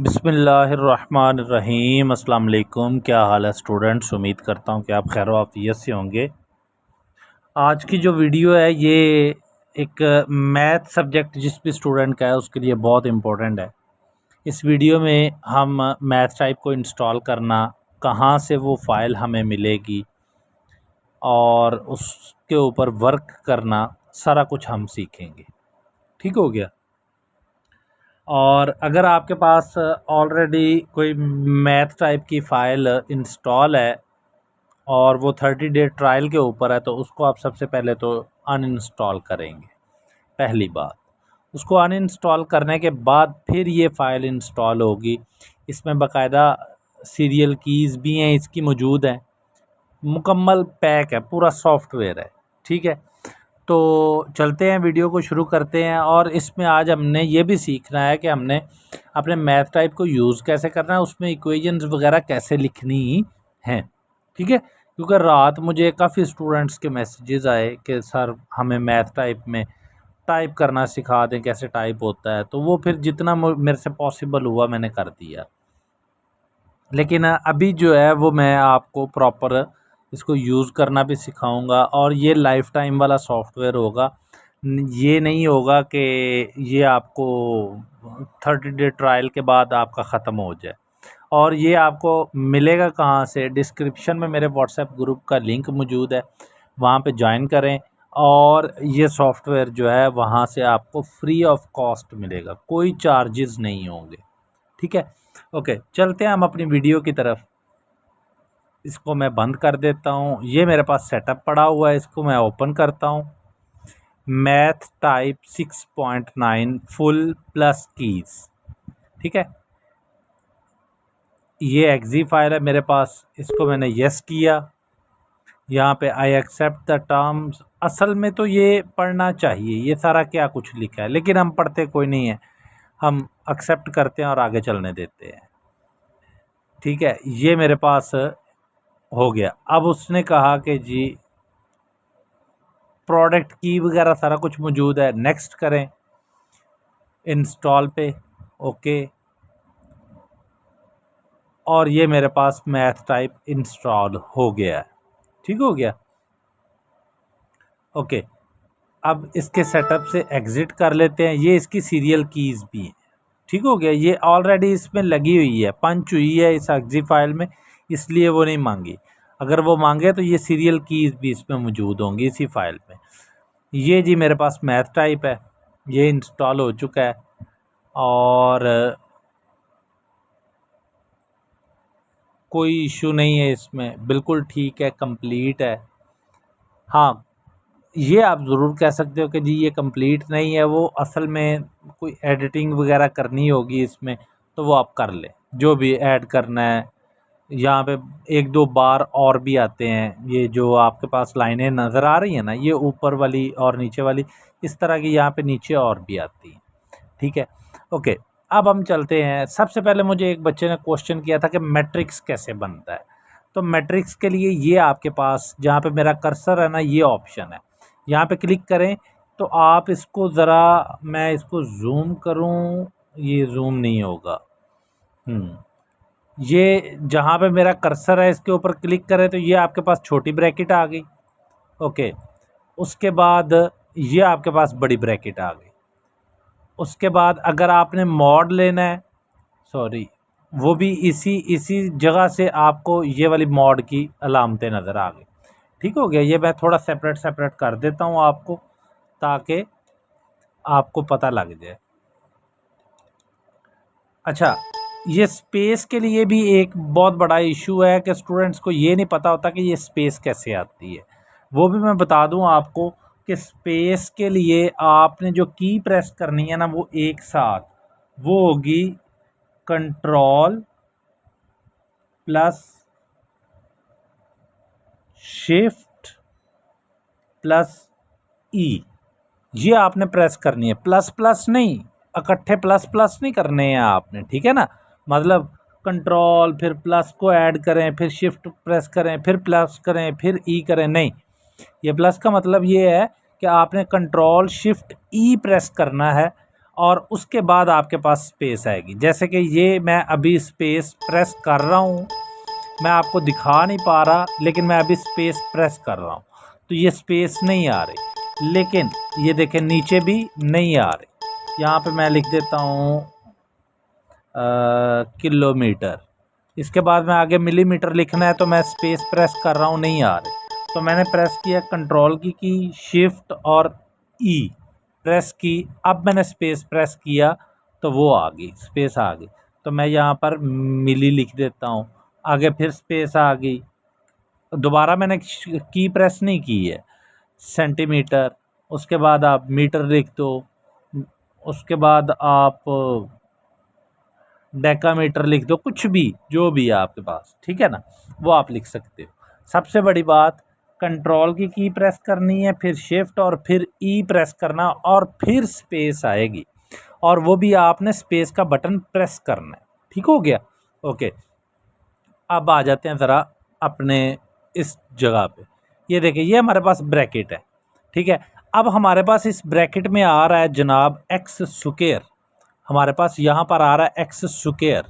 बिस्मिल्लाहिर्रहमानिर्रहीम। अस्सलाम वालेकुम। क्या हाल है स्टूडेंट्स? उम्मीद करता हूँ कि आप खैर आफियत से होंगे। आज की जो वीडियो है ये एक मैथ सब्जेक्ट जिस भी स्टूडेंट का है उसके लिए बहुत इम्पोर्टेंट है। इस वीडियो में हम मैथ टाइप को इंस्टॉल करना, कहाँ से वो फ़ाइल हमें मिलेगी और उसके ऊपर वर्क करना, सारा कुछ हम सीखेंगे। ठीक हो गया। और अगर आपके पास ऑलरेडी कोई मैथ टाइप की फ़ाइल इंस्टॉल है और वो 30 डे ट्रायल के ऊपर है तो उसको आप सबसे पहले तो अनइंस्टॉल करेंगे। पहली बात, उसको अनइंस्टॉल करने के बाद फिर ये फ़ाइल इंस्टॉल होगी। इसमें बाकायदा सीरियल कीज़ भी हैं, इसकी मौजूद हैं, मुकम्मल पैक है, पूरा सॉफ्टवेयर है। ठीक है, तो चलते हैं, वीडियो को शुरू करते हैं। और इसमें आज हमने ये भी सीखना है कि हमने अपने मैथ टाइप को यूज़ कैसे करना है, उसमें इक्वेशंस वगैरह कैसे लिखनी हैं। ठीक है, क्योंकि रात मुझे काफ़ी स्टूडेंट्स के मैसेजेस आए कि सर हमें मैथ टाइप में टाइप करना सिखा दें, कैसे टाइप होता है। तो वो फिर जितना मेरे से पॉसिबल हुआ मैंने कर दिया, लेकिन अभी जो है वो मैं आपको प्रॉपर इसको यूज़ करना भी सिखाऊंगा। और ये लाइफ टाइम वाला सॉफ्टवेयर होगा, ये नहीं होगा कि ये आपको 30 डे ट्रायल के बाद आपका ख़त्म हो जाए। और ये आपको मिलेगा कहाँ से? डिस्क्रिप्शन में मेरे व्हाट्सएप ग्रुप का लिंक मौजूद है, वहाँ पे ज्वाइन करें। और ये सॉफ्टवेयर जो है वहाँ से आपको फ्री ऑफ कॉस्ट मिलेगा, कोई चार्जेस नहीं होंगे। ठीक है, ओके, चलते हैं हम अपनी वीडियो की तरफ। इसको मैं बंद कर देता हूँ। ये मेरे पास सेटअप पड़ा हुआ है, इसको मैं ओपन करता हूँ। Math type 6.9 full plus keys. ठीक है, ये एक्जी फाइल है मेरे पास, इसको मैंने यस किया। यहाँ पे आई एक्सेप्ट द टर्म्स। असल में तो ये पढ़ना चाहिए, ये सारा क्या कुछ लिखा है, लेकिन हम पढ़ते कोई नहीं है, हम एक्सेप्ट करते हैं और आगे चलने देते हैं। ठीक है, ये मेरे पास हो गया। अब उसने कहा कि जी प्रोडक्ट की वगैरह सारा कुछ मौजूद है, नेक्स्ट करें, इंस्टॉल पे, ओके। और ये मेरे पास मैथ टाइप इंस्टॉल हो गया है। ठीक हो गया, ओके। अब इसके सेटअप से एग्ज़िट कर लेते हैं। ये इसकी सीरियल कीज़ भी हैं। ठीक हो गया, ये ऑलरेडी इसमें लगी हुई है, पंच हुई है इस एक्जी फाइल में, इसलिए वो नहीं मांगी। अगर वो मांगे तो ये सीरियल कीज़ भी इसमें मौजूद होंगी इसी फाइल में। ये जी मेरे पास मैथ टाइप है, ये इंस्टॉल हो चुका है और कोई इशू नहीं है इसमें, बिल्कुल ठीक है, कंप्लीट है। हाँ, ये आप ज़रूर कह सकते हो कि जी ये कंप्लीट नहीं है, वो असल में कोई एडिटिंग वगैरह करनी होगी इसमें, तो वो आप कर लें, जो भी ऐड करना है। यहाँ पे एक दो बार और भी आते हैं, ये जो आपके पास लाइनें नज़र आ रही हैं ना, ये ऊपर वाली और नीचे वाली, इस तरह की यहाँ पे नीचे और भी आती हैं। ठीक है, ओके। अब हम चलते हैं। सबसे पहले मुझे एक बच्चे ने क्वेश्चन किया था कि मैट्रिक्स कैसे बनता है। तो मैट्रिक्स के लिए ये आपके पास जहाँ पे मेरा कर्सर है ना, ये ऑप्शन है, यहाँ पे क्लिक करें। तो आप इसको ज़रा, मैं इसको जूम करूँ, ये जूम नहीं होगा। ये जहाँ पे मेरा कर्सर है इसके ऊपर क्लिक करें तो ये आपके पास छोटी ब्रैकेट आ गई, ओके। उसके बाद ये आपके पास बड़ी ब्रैकेट आ गई। उसके बाद अगर आपने मॉड लेना है, सॉरी, वो भी इसी जगह से आपको ये वाली मॉड की अलामतें नज़र आ गई। ठीक हो गया, ये मैं थोड़ा सेपरेट कर देता हूँ आपको, ताकि आपको पता लग जाए। अच्छा, ये स्पेस के लिए भी एक बहुत बड़ा इशू है कि स्टूडेंट्स को ये नहीं पता होता कि ये स्पेस कैसे आती है। वो भी मैं बता दूं आपको कि स्पेस के लिए आपने जो की प्रेस करनी है ना, वो एक साथ, वो होगी कंट्रोल प्लस शिफ्ट प्लस ई, ये आपने प्रेस करनी है। प्लस प्लस नहीं, इकट्ठे प्लस प्लस नहीं करने हैं आपने, ठीक है ना। मतलब कंट्रोल फिर प्लस को ऐड करें, फिर शिफ्ट प्रेस करें, फिर प्लस करें, फिर ई करें, नहीं। ये प्लस का मतलब ये है कि आपने कंट्रोल शिफ्ट ई प्रेस करना है और उसके बाद आपके पास स्पेस आएगी। जैसे कि ये मैं अभी स्पेस प्रेस कर रहा हूँ, मैं आपको दिखा नहीं पा रहा, लेकिन मैं अभी स्पेस प्रेस कर रहा हूँ तो ये स्पेस नहीं आ रही। लेकिन ये देखें नीचे भी नहीं आ रही। यहाँ पे मैं लिख देता हूँ किलोमीटर। इसके बाद में आगे मिलीमीटर लिखना है तो मैं स्पेस प्रेस कर रहा हूँ, नहीं आ रही। तो मैंने प्रेस किया कंट्रोल की शिफ्ट और ई प्रेस की। अब मैंने स्पेस प्रेस किया तो वो आ गई, स्पेस आ गई। तो मैं यहाँ पर मिली लिख देता हूँ, आगे फिर स्पेस आ गई। दोबारा मैंने की प्रेस नहीं की है। सेंटीमीटर, उसके बाद आप मीटर लिख दो, उसके बाद आप डेकामीटर लिख दो, कुछ भी जो भी है आपके पास, ठीक है ना, वो आप लिख सकते हो। सबसे बड़ी बात कंट्रोल की प्रेस करनी है, फिर शिफ्ट और फिर ई प्रेस करना और फिर स्पेस आएगी, और वो भी आपने स्पेस का बटन प्रेस करना है। ठीक हो गया, ओके। अब आ जाते हैं ज़रा अपने इस जगह पे। ये देखिए ये हमारे पास ब्रैकेट है, ठीक है। अब हमारे पास इस ब्रैकेट में आ रहा है जनाब एक्स स्क्वायर, हमारे पास यहाँ पर आ रहा है एक्स स्क्वायर।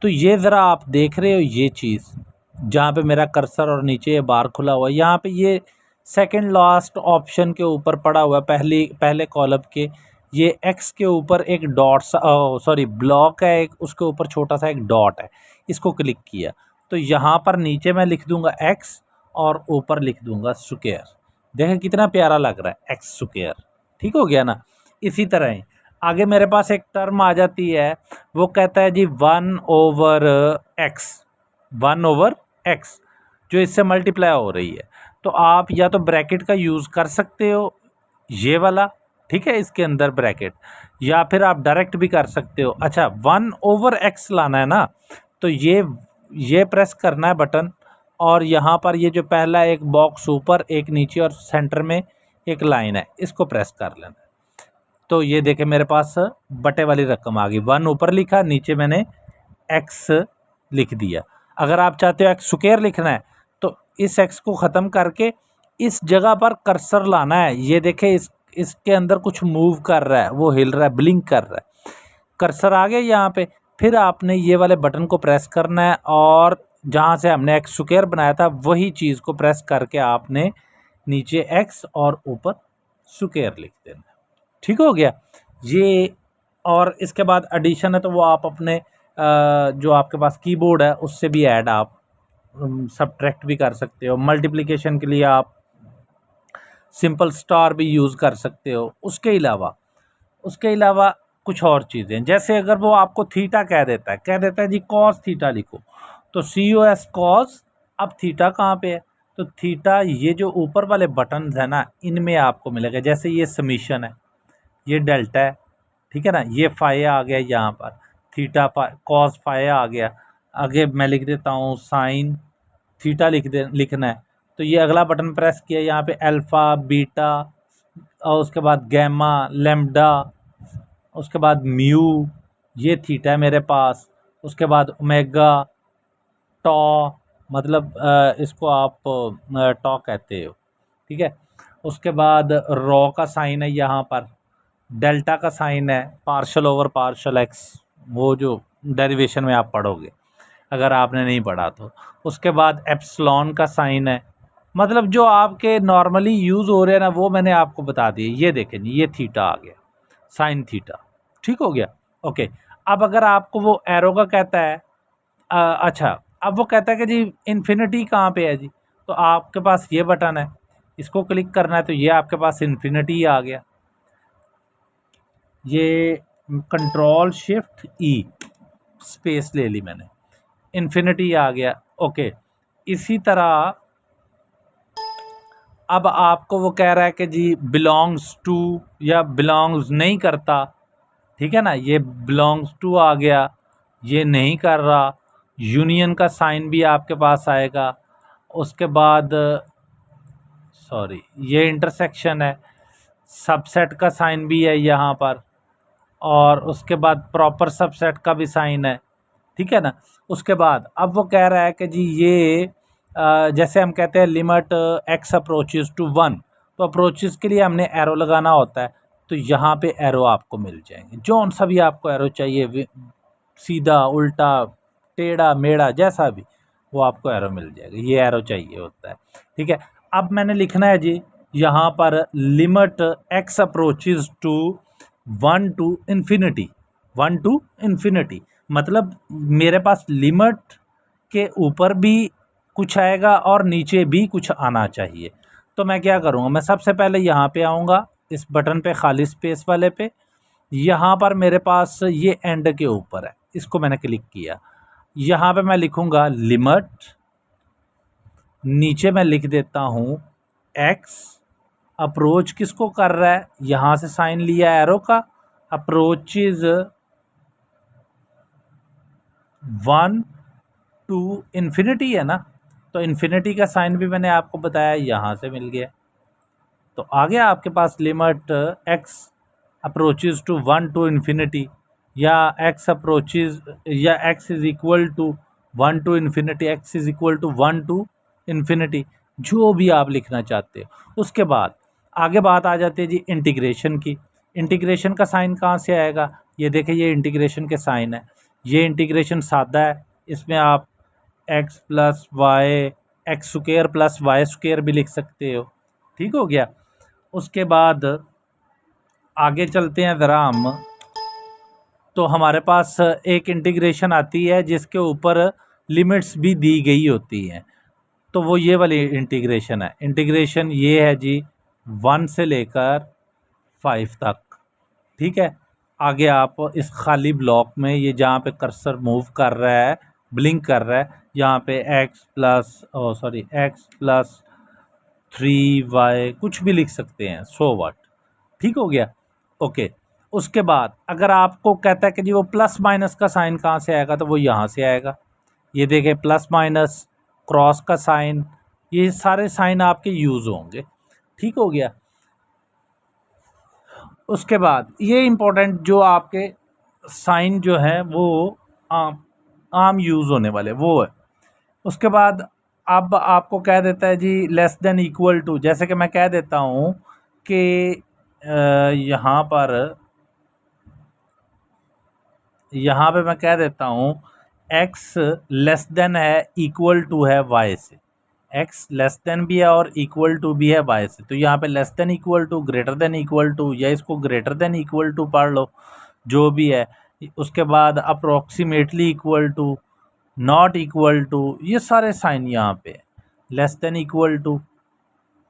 तो ये ज़रा आप देख रहे हो ये चीज़ जहाँ पे मेरा कर्सर और नीचे ये बार खुला हुआ है, यहाँ पे ये सेकंड लास्ट ऑप्शन के ऊपर पड़ा हुआ है, पहले कॉलम के ये एक्स के ऊपर एक डॉट सॉरी ब्लॉक है एक, उसके ऊपर छोटा सा एक डॉट है, इसको क्लिक किया तो यहाँ पर नीचे मैं लिख दूंगा एक्स और ऊपर लिख दूंगा स्क्वायर। देखें कितना प्यारा लग रहा है एक्स स्क्वायर, ठीक हो गया ना। इसी तरह ही आगे मेरे पास एक टर्म आ जाती है, वो कहता है जी 1/x, 1/x जो इससे मल्टीप्लाई हो रही है। तो आप या तो ब्रैकेट का यूज़ कर सकते हो ये वाला, ठीक है, इसके अंदर ब्रैकेट, या फिर आप डायरेक्ट भी कर सकते हो। अच्छा 1/x लाना है ना, तो ये प्रेस करना है बटन, और यहाँ पर ये जो पहला एक बॉक्स ऊपर एक नीचे और सेंटर में एक लाइन है, इसको प्रेस कर लेना। तो ये देखें मेरे पास बटे वाली रकम आ गई, 1 ऊपर लिखा, नीचे मैंने एक्स लिख दिया। अगर आप चाहते हो एक्स स्क्वायर लिखना है तो इस एक्स को ख़त्म करके इस जगह पर कर्सर लाना है। ये देखें इसके अंदर कुछ मूव कर रहा है, वो हिल रहा है, ब्लिंक कर रहा है, कर्सर आ गया यहाँ पे। फिर आपने ये वाले बटन को प्रेस करना है और जहाँ से हमने एक्स स्क्वायर बनाया था वही चीज़ को प्रेस करके आपने नीचे एक्स और ऊपर स्क्वायर लिख देना। ठीक हो गया ये। और इसके बाद एडिशन है तो वो आप अपने जो आपके पास कीबोर्ड है उससे भी ऐड आप सबट्रैक्ट भी कर सकते हो। मल्टीप्लिकेशन के लिए आप सिंपल स्टार भी यूज़ कर सकते हो। उसके अलावा कुछ और चीज़ें, जैसे अगर वो आपको थीटा कह देता है जी कॉस थीटा लिखो, तो COS कॉस, अब थीटा कहाँ पे है, तो थीटा ये जो ऊपर वाले बटन है ना इनमें आपको मिलेगा। जैसे ये समीशन है, ये डेल्टा है, ठीक है ना, ये फाई आ गया यहाँ पर, थीटा कॉस फाई आ गया। आगे मैं लिख देता हूँ साइन थीटा लिखना है, तो ये अगला बटन प्रेस किया, यहाँ पे अल्फ़ा बीटा और उसके बाद गैमा लैम्डा, उसके बाद म्यू, ये थीटा है मेरे पास, उसके बाद ओमेगा टॉ, मतलब इसको आप टॉ कहते हो, ठीक है। उसके बाद रॉ का साइन है यहाँ पर, डेल्टा का साइन है, पार्शल ओवर पार्शल एक्स, वो जो डेरिवेशन में आप पढ़ोगे अगर आपने नहीं पढ़ा तो। उसके बाद एप्सिलॉन का साइन है, मतलब जो आपके नॉर्मली यूज़ हो रहे हैं ना वो मैंने आपको बता दिए। ये देखें ये थीटा आ गया, साइन थीटा, ठीक हो गया, ओके। अब अगर आपको वो एरो का कहता है अच्छा अब वो कहता है कि जी इन्फिनिटी कहाँ पे है जी, तो आपके पास ये बटन है, इसको क्लिक करना है तो ये आपके पास इन्फिनिटी आ गया। ये कंट्रोल शिफ्ट ई स्पेस ले ली मैंने, इन्फिनिटी आ गया, ओके। इसी तरह अब आपको वो कह रहा है कि जी बिलोंग्स टू या बिलोंग्स नहीं करता, ठीक है ना, ये बिलोंग्स टू आ गया, ये नहीं कर रहा। यूनियन का साइन भी आपके पास आएगा। उसके बाद सॉरी ये इंटरसेक्शन है, सबसेट का साइन भी है यहाँ पर, और उसके बाद प्रॉपर सबसेट का भी साइन है, ठीक है ना। उसके बाद अब वो कह रहा है कि जी ये जैसे हम कहते हैं लिमिट एक्स अप्रोचेस टू 1, तो अप्रोचेस के लिए हमने एरो लगाना होता है, तो यहाँ पे एरो आपको मिल जाएंगे, जौन सा भी आपको एरो चाहिए, सीधा उल्टा टेढ़ा मेढ़ा जैसा भी, वो आपको एरो मिल जाएगा। ये एरो चाहिए होता है, ठीक है। अब मैंने लिखना है जी यहाँ पर limit x approaches to 1 to infinity, 1 to infinity, मतलब मेरे पास लिमिट के ऊपर भी कुछ आएगा और नीचे भी कुछ आना चाहिए। तो मैं क्या करूँगा, मैं सबसे पहले यहाँ पे आऊँगा, इस बटन पे खाली स्पेस वाले पे, यहाँ पर मेरे पास ये एंड के ऊपर है, इसको मैंने क्लिक किया। यहाँ पे मैं लिखूँगा लिमिट, नीचे मैं लिख देता हूँ x, अप्रोच किसको कर रहा है, यहाँ से साइन लिया एरो का, अप्रोचेज 1 टू इन्फिनिटी है ना, तो इन्फिनिटी का साइन भी मैंने आपको बताया यहाँ से मिल गया। तो आ गया आपके पास limit x approaches to 1 to infinity, या x अप्रोचेज, या x is equal to 1 to infinity, x is equal to 1 to infinity, जो भी आप लिखना चाहते हो। उसके बाद आगे बात आ जाती है जी इंटीग्रेशन की। इंटीग्रेशन का साइन कहाँ से आएगा, ये देखिए ये इंटीग्रेशन के साइन है। ये इंटीग्रेशन सादा है, इसमें आप x plus y, x square plus y square भी लिख सकते हो, ठीक हो गया। उसके बाद आगे चलते हैं ज़रा हम, तो हमारे पास एक इंटीग्रेशन आती है जिसके ऊपर लिमिट्स भी दी गई होती हैं, तो वो ये वाली इंटीग्रेशन है। इंटीग्रेशन ये है जी 1 से लेकर 5 तक, ठीक है। आगे आप इस खाली ब्लॉक में, ये जहाँ पे कर्सर मूव कर रहा है, ब्लिंक कर रहा है, यहाँ पे x प्लस 3y कुछ भी लिख सकते हैं, सो व्हाट, ठीक हो गया, ओके। उसके बाद अगर आपको कहता है कि जी वो प्लस माइनस का साइन कहाँ से आएगा, तो वो यहाँ से आएगा। ये देखें प्लस माइनस, क्रॉस का साइन, ये सारे साइन आपके यूज़ होंगे, ठीक हो गया। उसके बाद ये इम्पोर्टेंट जो आपके साइन जो है वो आम यूज़ होने वाले वो है। उसके बाद अब आपको कह देता है जी लेस देन इक्वल टू, जैसे कि मैं कह देता हूँ कि यहाँ पे मैं कह देता हूँ x लेस देन है, इक्वल टू है y से, x लेस देन भी है और इक्वल टू भी है y से। तो यहाँ पे less than equal to, greater than equal to, या इसको ग्रेटर देन इक्वल टू पढ़ लो, जो भी है। उसके बाद approximately equal to, not equal to, ये सारे साइन यहाँ पे। Less than equal to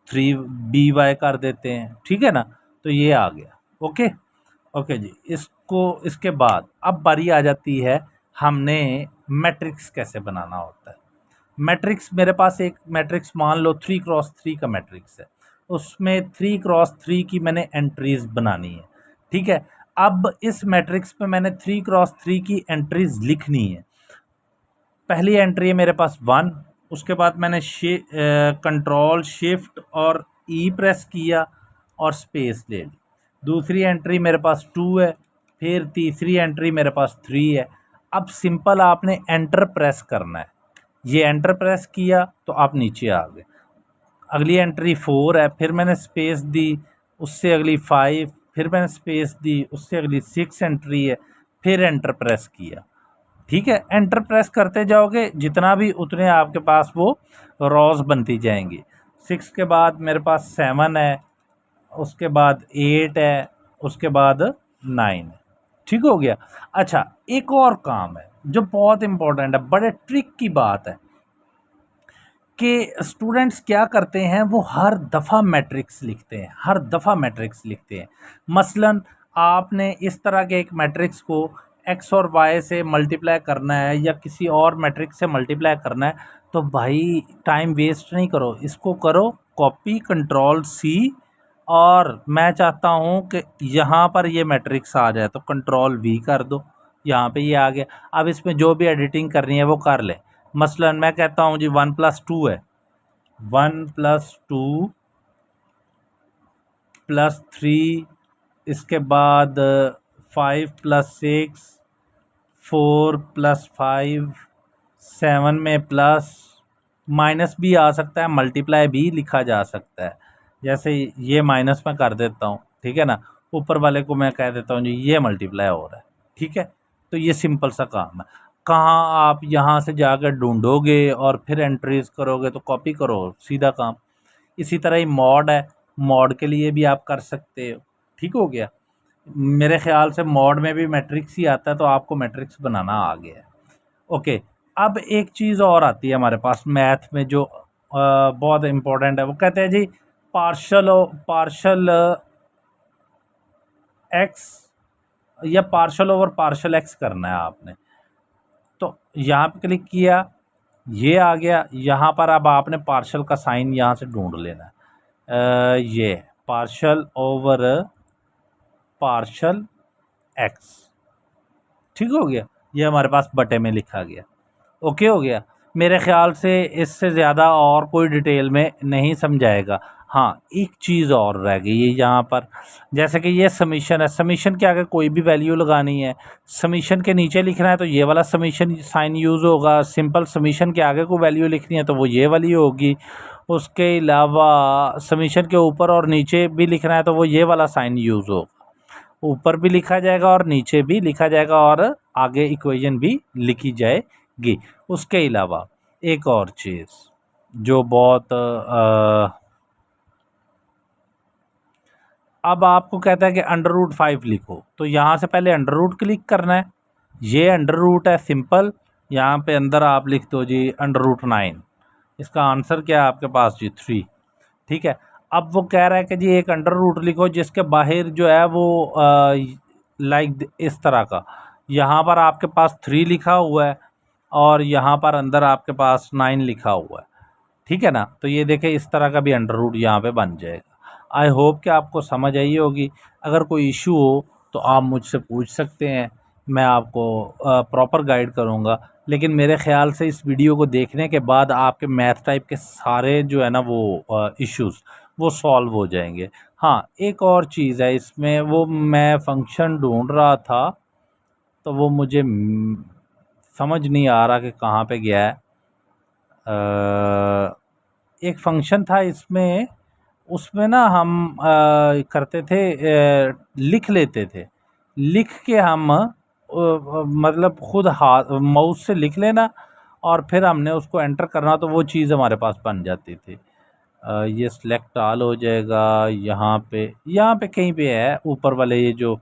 3by कर देते हैं, ठीक है ना। तो ये आ गया, ओके ओके जी। इसके बाद अब बारी आ जाती है, हमने मैट्रिक्स कैसे बनाना होता है। मैट्रिक्स, मेरे पास एक मैट्रिक्स मान लो 3x3 का मैट्रिक्स है, उसमें 3x3 की मैंने एंट्रीज बनानी है, ठीक है। अब इस मैट्रिक्स पे मैंने 3x3 की एंट्रीज लिखनी है। पहली एंट्री है मेरे पास 1, उसके बाद मैंने कंट्रोल शिफ्ट और ई प्रेस किया और स्पेस ले ली। दूसरी एंट्री मेरे पास 2 है, फिर तीसरी एंट्री मेरे पास 3 है। अब सिंपल आपने एंटर प्रेस करना है, ये एंटर प्रेस किया तो आप नीचे आ गए। अगली एंट्री 4 है, फिर मैंने स्पेस दी, उससे अगली 5, फिर मैंने स्पेस दी, उससे अगली 6 एंट्री है, फिर एंटर प्रेस किया, ठीक है। एंटर प्रेस करते जाओगे जितना भी, उतने आपके पास वो रॉज बनती जाएंगी। 6 के बाद मेरे पास 7 है, उसके बाद 8 है, उसके बाद 9 है, ठीक हो गया। अच्छा, एक और काम है जो बहुत इम्पोर्टेंट है, बड़े ट्रिक की बात है कि स्टूडेंट्स क्या करते हैं, वो हर दफ़ा मैट्रिक्स लिखते हैं, हर दफ़ा मैट्रिक्स लिखते हैं। मसलन आपने इस तरह के एक मैट्रिक्स को x और y से मल्टीप्लाई करना है या किसी और मैट्रिक्स से मल्टीप्लाई करना है, तो भाई टाइम वेस्ट नहीं करो, इसको करो कॉपी, कंट्रोल C, और मैं चाहता हूँ कि यहाँ पर ये मैट्रिक्स आ जाए तो कंट्रोल V कर दो, यहाँ पे ये आ गया। अब इसमें जो भी एडिटिंग करनी है वो कर ले। मसलन मैं कहता हूँ जी 1 + 2 है, 1 + 2 + 3, इसके बाद 5 + 6, 4 + 5, 7 में प्लस माइनस भी आ सकता है, मल्टीप्लाई भी लिखा जा सकता है। जैसे ये माइनस में कर देता हूँ, ठीक है ना, ऊपर वाले को मैं कह देता हूँ जी ये मल्टीप्लाई हो रहा है, ठीक है। तो ये सिंपल सा काम है। कहाँ आप यहाँ से जाकर ढूंढोगे और फिर एंट्रीज करोगे, तो कॉपी करो, सीधा काम। इसी तरह ही मॉड है, मॉड के लिए भी आप कर सकते हो, ठीक हो गया। मेरे ख्याल से मॉड में भी मैट्रिक्स ही आता है, तो आपको मैट्रिक्स बनाना आ गया है। ओके, अब एक चीज़ और आती है हमारे पास मैथ में जो बहुत इम्पोर्टेंट है। वो कहते हैं जी पार्शल एक्स या पार्शल ओवर पार्शल एक्स करना है आपने। तो यहाँ पे क्लिक किया, ये आ गया। यहाँ पर अब आपने पार्शल का साइन यहाँ से ढूंढ लेना है। ये पार्शल ओवर पार्शल एक्स, ठीक हो गया। ये हमारे पास बटे में लिखा गया, ओके हो गया। मेरे ख्याल से इससे ज़्यादा और कोई डिटेल में नहीं समझाएगा। हाँ, एक चीज़ और रह गई है यहाँ पर, जैसे कि ये समीशन है, समीशन के आगे कोई भी वैल्यू लगानी है, समीशन के नीचे लिखना है तो ये वाला समीशन साइन यूज़ होगा। सिंपल समीशन के आगे को वैल्यू लिखनी है तो वो ये वाली होगी। उसके अलावा समीशन के ऊपर और नीचे भी लिखना है तो वो ये वाला साइन यूज़ होगा। ऊपर भी लिखा जाएगा और नीचे भी लिखा जाएगा और आगे इक्वेशन भी लिखी जाएगी। उसके अलावा एक और चीज़ जो बहुत अब आपको कहता है कि √5 लिखो, तो यहाँ से पहले अंडर रूट क्लिक करना है। ये अंडर रूट है सिंपल, यहाँ पे अंदर आप लिख दो जी √9। इसका आंसर क्या है आपके पास जी 3, ठीक है। अब वो कह रहा है कि जी एक अंडर रूट लिखो जिसके बाहर जो है वो लाइक इस तरह का, यहाँ पर आपके पास 3 लिखा हुआ है और यहाँ पर अंदर आपके पास 9 लिखा हुआ है, ठीक है ना। तो ये देखें इस तरह का भी अंडर रूट यहाँ पे बन जाएगा। आई होप कि आपको समझ आई होगी। अगर कोई इशू हो तो आप मुझसे पूछ सकते हैं, मैं आपको प्रॉपर गाइड करूँगा। लेकिन मेरे ख़्याल से इस वीडियो को देखने के बाद आपके मैथ टाइप के सारे जो है ना वो इश्यूज़ वो सॉल्व हो जाएंगे। हाँ, एक और चीज़ है इसमें, वो मैं फंक्शन ढूंढ रहा था तो वो मुझे समझ नहीं आ रहा कि कहाँ पे गया है। एक फंक्शन था इसमें, उसमें ना हम करते थे, लिख लेते थे, लिख के हम मतलब खुद हाथ माउस से लिख लेना और फिर हमने उसको एंटर करना तो वो चीज़ हमारे पास बन जाती थी। ये सिलेक्ट ऑल हो जाएगा, यहाँ पे कहीं पे है ऊपर वाले ये जो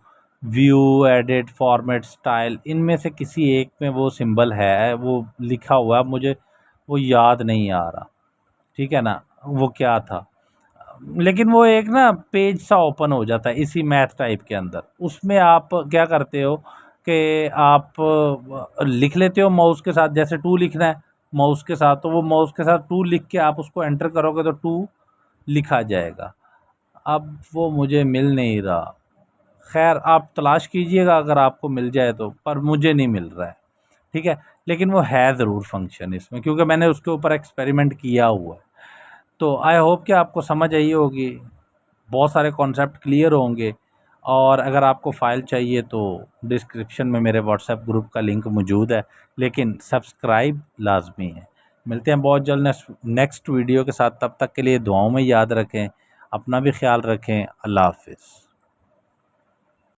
व्यू एडिट फॉर्मेट स्टाइल, इनमें से किसी एक में वो सिंबल है, वो लिखा हुआ है, मुझे वो याद नहीं आ रहा, ठीक है ना, वो क्या था। लेकिन वो एक ना पेज सा ओपन हो जाता है इसी मैथ टाइप के अंदर। उसमें आप क्या करते हो कि आप लिख लेते हो माउस के साथ, जैसे 2 लिखना है माउस के साथ, तो वो माउस के साथ 2 लिख के आप उसको एंटर करोगे तो 2 लिखा जाएगा। अब वो मुझे मिल नहीं रहा, खैर आप तलाश कीजिएगा अगर आपको मिल जाए तो, पर मुझे नहीं मिल रहा है, ठीक है। लेकिन वो है ज़रूर फंक्शन इसमें, क्योंकि मैंने उसके ऊपर एक्सपेरिमेंट किया हुआ है। तो आई होप कि आपको समझ आई होगी, बहुत सारे कॉन्सेप्ट क्लियर होंगे। और अगर आपको फ़ाइल चाहिए तो डिस्क्रिप्शन में मेरे व्हाट्सएप ग्रुप का लिंक मौजूद है, लेकिन सब्सक्राइब लाजमी है। मिलते हैं बहुत जल्द नेक्स्ट वीडियो के साथ, तब तक के लिए दुआओं में याद रखें, अपना भी ख्याल रखें। अल्लाह हाफिज़।